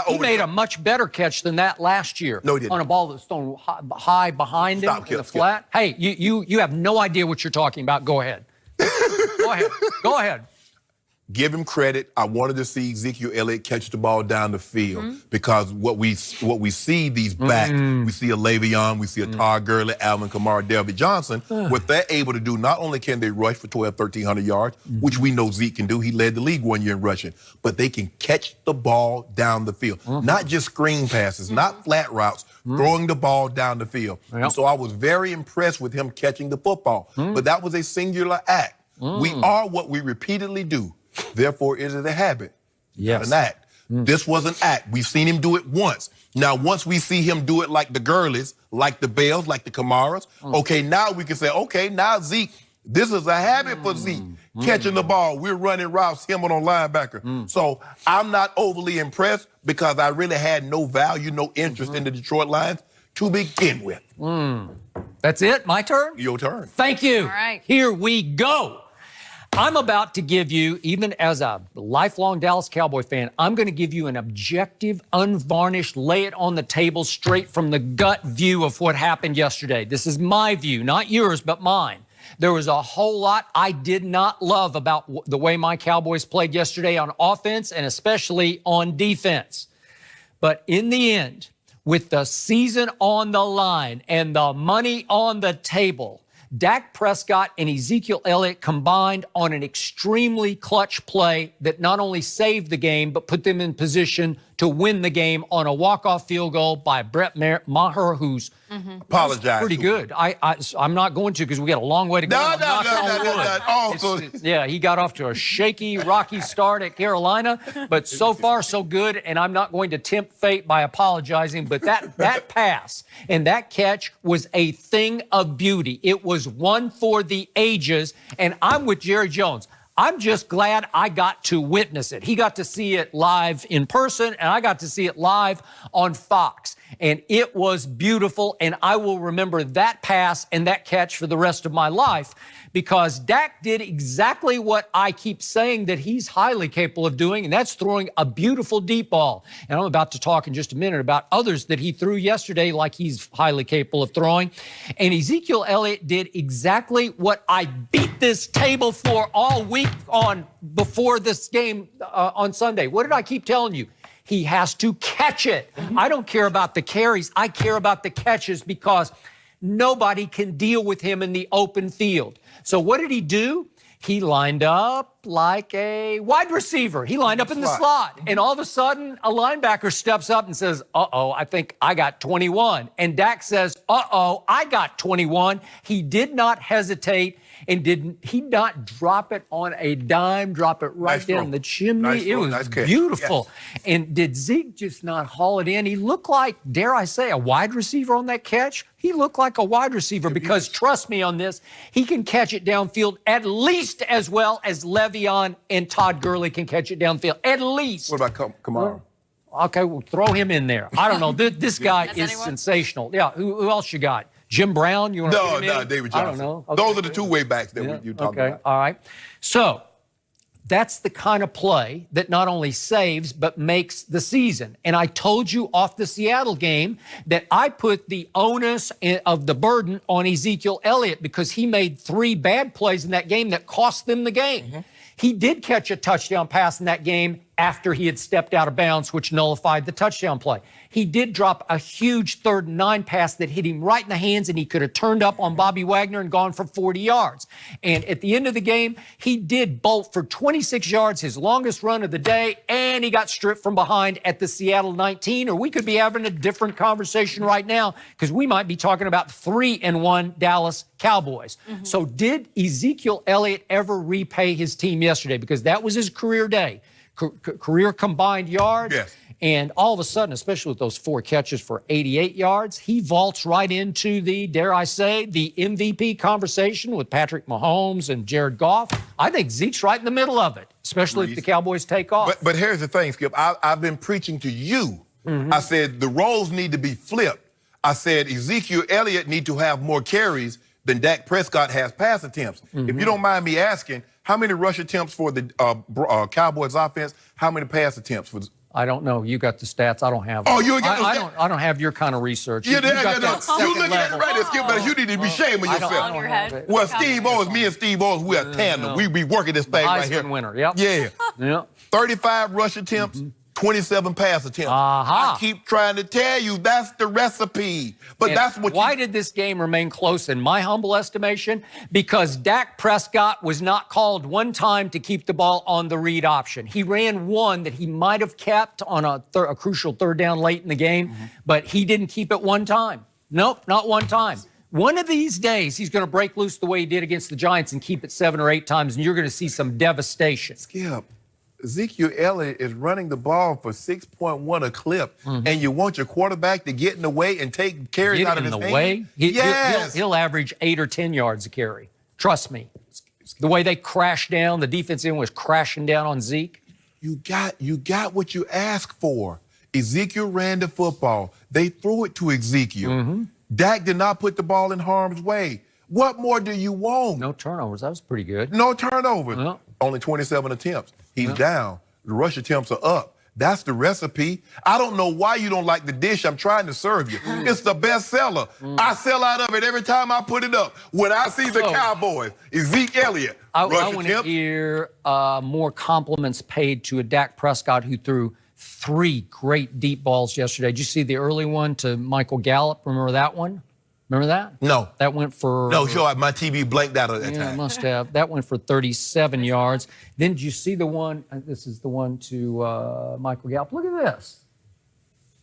He made a much better catch than that last year. No, he didn't. On a ball that's thrown high behind him in the flat. Hey, you have no idea what you're talking about. Go ahead. Go ahead. Go ahead. Give him credit. I wanted to see Ezekiel Elliott catch the ball down the field because what we see these backs, we see a Le'Veon, we see a Todd Gurley, Alvin Kamara, Delvin Johnson. What they're able to do, not only can they rush for 1,300 yards, which we know Zeke can do. He led the league 1 year in rushing, but they can catch the ball down the field. Not just screen passes, not flat routes, throwing the ball down the field. And so I was very impressed with him catching the football. But that was a singular act. We are what we repeatedly do. Therefore, is it a habit? Yes. Not an act. This was an act. We've seen him do it once. Now, once we see him do it like the Gurleys, like the Bells, like the Kamaras, okay, now we can say, okay, now Zeke, this is a habit for Zeke, catching the ball. We're running routes, him on linebacker. So I'm not overly impressed because I really had no value, no interest in the Detroit Lions to begin with. That's it? My turn? Your turn. Thank you. All right. Here we go. I'm about to give you, even as a lifelong Dallas Cowboy fan, I'm going to give you an objective, unvarnished, lay it on the table straight from the gut view of what happened yesterday. This is my view, not yours, but mine. There was a whole lot I did not love about the way my Cowboys played yesterday on offense and especially on defense. But in the end, with the season on the line and the money on the table, Dak Prescott and Ezekiel Elliott combined on an extremely clutch play that not only saved the game, but put them in position to win the game on a walk-off field goal by Brett Maher, who's apologize. Pretty good. I'm not going to because we got a long way to go. Yeah, he got off to a shaky, rocky start at Carolina, but so far so good, and I'm not going to tempt fate by apologizing, but that pass and that catch was a thing of beauty. It was one for the ages, and I'm with Jerry Jones. I'm just glad I got to witness it. He got to see it live in person, and I got to see it live on Fox. And it was beautiful, and I will remember that pass and that catch for the rest of my life because Dak did exactly what I keep saying that he's highly capable of doing, and that's throwing a beautiful deep ball. And I'm about to talk in just a minute about others that he threw yesterday like he's highly capable of throwing. And Ezekiel Elliott did exactly what I beat this table for all week before this game on Sunday. What did I keep telling you? He has to catch it. I don't care about the carries. I care about the catches because nobody can deal with him in the open field. So what did he do? He lined up like a wide receiver. He lined up in the slot. And all of a sudden, a linebacker steps up and says, uh-oh, I think I got 21. And Dak says, uh-oh, I got 21. He did not hesitate and he not drop it on a dime, drop it right down the chimney. It was beautiful. Yes. And did Zeke just not haul it in? He looked like, dare I say, a wide receiver on that catch. He looked like a wide receiver because, trust me on this, he can catch it downfield at least as well as Le'Veon and Todd Gurley can catch it downfield. At least. What about Kamara? Okay, we'll throw him in there. I don't know. This guy is sensational. Yeah, who else you got? Jim Brown? You want to No, David Johnson. I don't know. Okay. Those are the two-way backs that you're talking about. All right. So that's the kind of play that not only saves, but makes the season. And I told you off the Seattle game that I put the onus of the burden on Ezekiel Elliott because he made 3 bad plays in that game that cost them the game. He did catch a touchdown pass in that game after he had stepped out of bounds, which nullified the touchdown play. He did drop a huge 3rd and 9 pass that hit him right in the hands, and he could have turned up on Bobby Wagner and gone for 40 yards. And at the end of the game, he did bolt for 26 yards, his longest run of the day, and he got stripped from behind at the Seattle 19, or we could be having a different conversation right now because we might be talking about 3-1 Dallas Cowboys. So did Ezekiel Elliott ever repay his team yesterday? Because that was his career day. Career combined yards. Yes. And all of a sudden, especially with those 4 catches for 88 yards, he vaults right into the, dare I say, the MVP conversation with Patrick Mahomes and Jared Goff. I think Zeke's right in the middle of it, especially if the Cowboys take off. But here's the thing, Skip. I've been preaching to you. I said the roles need to be flipped. I said Ezekiel Elliott need to have more carries than Dak Prescott has pass attempts. If you don't mind me asking, how many rush attempts for the Cowboys offense? How many pass attempts for I don't know. You got the stats. I don't have. Oh, you ain't got no I don't have your kind of research. Yeah, you got that you second looking at it level. right there, Skip, but you need to be shaming I don't yourself. your head. Well, Steve Owens, me and Steve Owens, we're a tandem. We be working this thing right here. Heisman winner. Yep. Yeah. Yep. 35 rush attempts, 27 pass attempts. Aha. I keep trying to tell you, that's the recipe. But And that's what why did this game remain close in my humble estimation? Because Dak Prescott was not called one time to keep the ball on the read option. He ran one that he might have kept on a crucial third down late in the game, but he didn't keep it one time. Nope, not one time. One of these days, he's going to break loose the way he did against the Giants and keep it 7 or 8 times, and you're going to see some devastation. Skip, Ezekiel Elliott is running the ball for 6.1 a clip, and you want your quarterback to get in the way and take carries Get out of in his the hand? way. Yes. He'll average 8 or 10 yards a carry. Trust me. The way they crashed down, the defense end was crashing down on Zeke. You got what you asked for. Ezekiel ran the football. They threw it to Ezekiel. Dak did not put the ball in harm's way. What more do you want? No turnovers. That was pretty good. No turnovers. No. Only 27 attempts. He's down. The rush attempts are up. That's the recipe. I don't know why you don't like the dish I'm trying to serve you. It's the best seller. I sell out of it every time I put it up. When I see the Cowboys, Ezekiel Elliott, I rush want to attempts. hear more compliments paid to a Dak Prescott who threw 3 great deep balls yesterday. Did you see the early one to Michael Gallup? Remember that one? Remember that? No. That went for... No, sure, my TV blanked out at that Yeah, it time. must have. That went for 37 yards. Then did you see the one, this is the one to Michael Gallup. Look at this.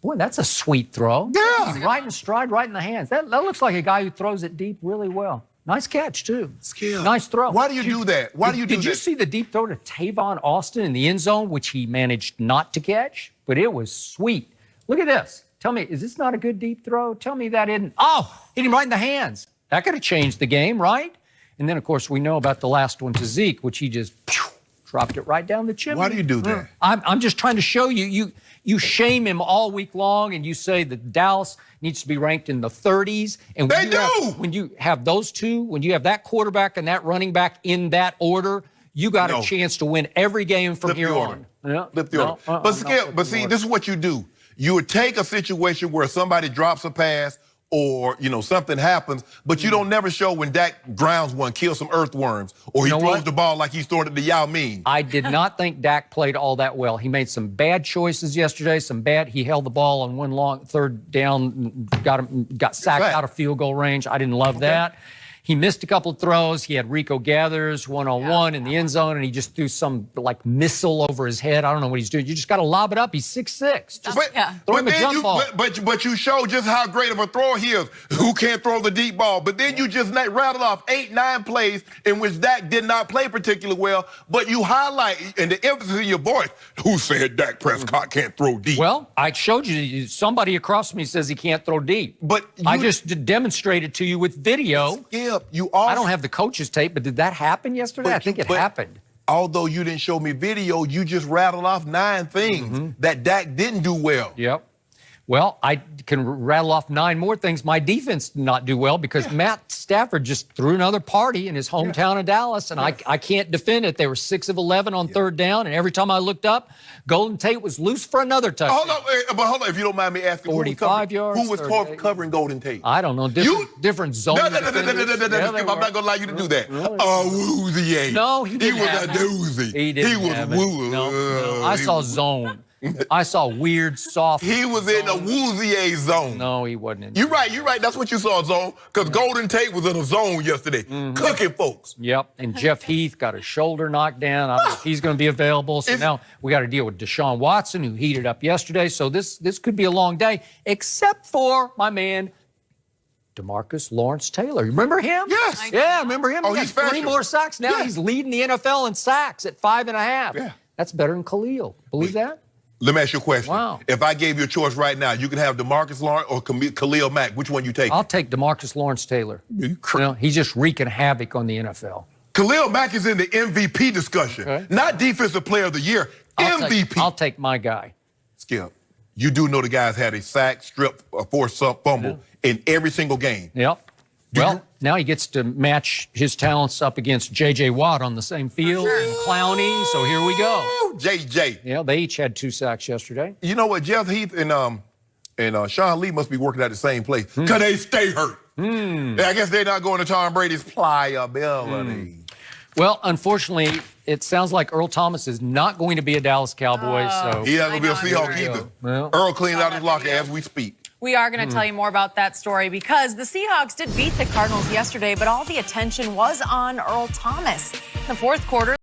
Boy, that's a sweet throw. Yeah. He's right in stride, right in the hands. That looks like a guy who throws it deep really well. Nice catch, too. Skip. Nice throw. Why do you do that? Why do you do that? Did you see the deep throw to Tavon Austin in the end zone, which he managed not to catch? But it was sweet. Look at this. Tell me, is this not a good deep throw? Tell me that isn't. Oh, hit him right in the hands. That could have changed the game, right? And then, of course, we know about the last one to Zeke, which he just dropped it right down the chimney. Why do you do that? I'm just trying to show you. You shame him all week long, and you say that Dallas needs to be ranked in the 30s. And when you have those two, when you have that quarterback and that running back in that order, you got a chance to win every game from here on. Yeah. Flip the order. But Skip, see, this is what you do. You would take a situation where somebody drops a pass or, something happens, but you don't never show when Dak grounds one, kills some earthworms, or he throws the ball like he thrown it to Yao Ming. I did not think Dak played all that well. He made some bad choices yesterday, he held the ball on one long third down, got sacked out of field goal range. I didn't love that. He missed a couple of throws. He had Rico Gathers one-on-one in the end zone, and he just threw some missile over his head. I don't know what he's doing. You just got to lob it up. He's 6'6". Throw him a jump ball. But you show just how great of a thrower he is. Who can't throw the deep ball? But then you just rattled off 8, 9 plays in which Dak did not play particularly well. But you highlight, and the emphasis in your voice, who said Dak Prescott can't throw deep? Well, I showed you. Somebody across from me says he can't throw deep. But I just demonstrated to you with video. I don't have the coach's tape, but did that happen yesterday? I think it happened. Although you didn't show me video, you just rattled off 9 things that Dak didn't do well. Yep. Well, I can rattle off 9 more things my defense did not do well because Matt Stafford just threw another party in his hometown of Dallas, and I can't defend it. They were 6 of 11 on third down, and every time I looked up, Golden Tate was loose for another touchdown. Hold on, if you don't mind me asking. 45 yards. Who was covering Golden Tate? I don't know. Different zone. No, I'm not going to allow you to do that. Woozy. No, he didn't. He was a doozy. He was woozy. No, I saw zone. I saw weird, soft. He was in a woozy zone. No, he wasn't in. You're right. That's what you saw, zone. Because Golden Tate was in a zone yesterday, cooking folks. Yep. And Jeff Heath got his shoulder knocked down. I don't know if he's going to be available. So now we got to deal with Deshaun Watson, who heated up yesterday. So this could be a long day, except for my man, DeMarcus Lawrence Taylor. You remember him? Yes. Yeah, remember him? Oh, He he's got 3 special. more sacks. Now he's leading the NFL in sacks at 5.5. Yeah. That's better than Khalil. Believe that? Let me ask you a question. Wow. If I gave you a choice right now, you can have DeMarcus Lawrence or Khalil Mack. Which one you take? I'll take DeMarcus Lawrence Taylor. He's just wreaking havoc on the NFL. Khalil Mack is in the MVP discussion, not Defensive Player of the Year. MVP. I'll take my guy. Skip, you do know the guy's had a sack, strip, a forced fumble in every single game. Yep. Well, now he gets to match his talents up against J.J. Watt on the same field, and Clowney, so here we go. Ooh, JJ. Yeah, they each had 2 sacks yesterday. You know what? Jeff Heath and Sean Lee must be working at the same place because they stay hurt. I guess they're not going to Tom Brady's pliability. Well, unfortunately, it sounds like Earl Thomas is not going to be a Dallas Cowboy. So He's not going to be a Seahawk either. Well, Earl cleaned out his locker as we speak. We are going to tell you more about that story because the Seahawks did beat the Cardinals yesterday, but all the attention was on Earl Thomas. In the fourth quarter,